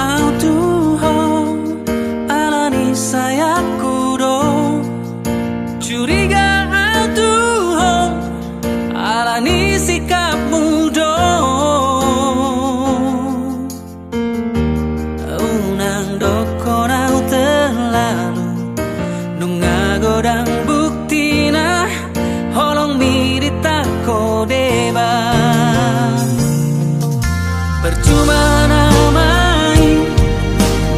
autuho alani sayapku do curiga autuho alani sikapmu do unang dokorau terlalu nunga godang buktina holong mirita ko deba percuma namai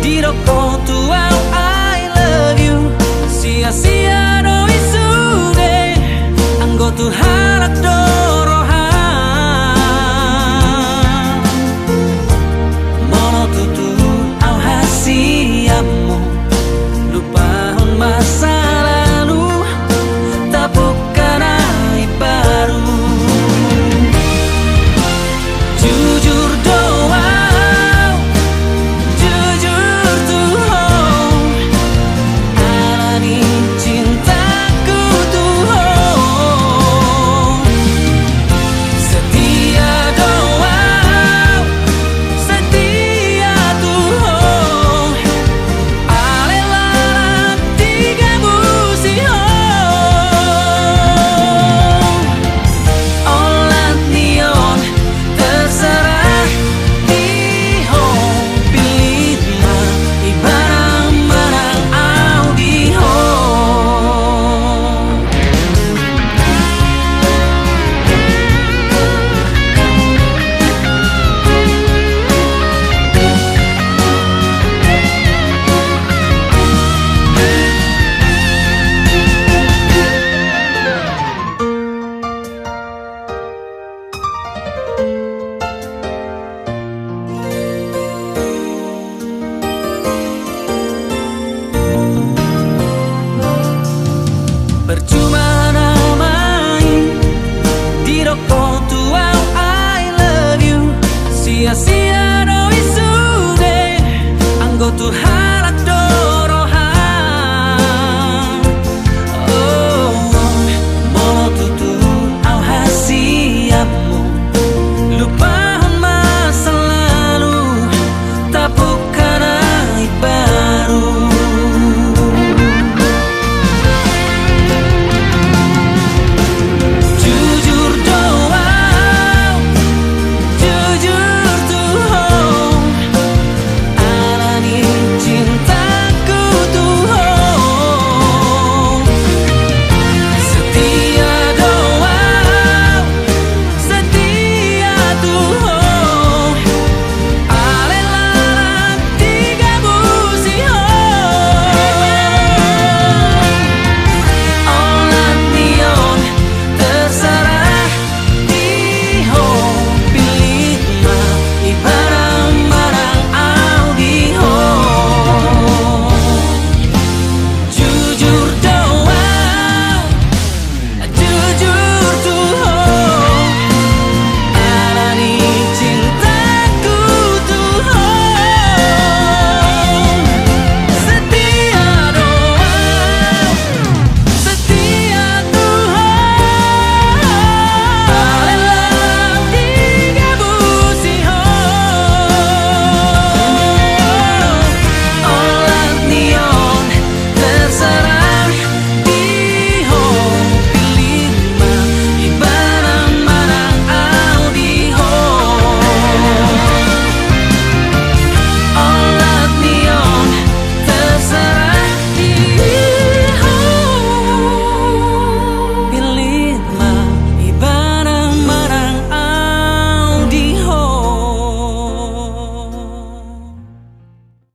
di roko tuau I love you sia-sia no isude anggo tu halak dorohan mono tutu au hasiamu lupakan masa lalu tak bukan aib baru jujur doa jujur tuh alani cintaku tuh setia doa setia tuh alelah tiga musio olat neon terserah dihong pilihlah ibarang menang audio percuma namai di roko tuau I love you sia-sia no isude anggo tu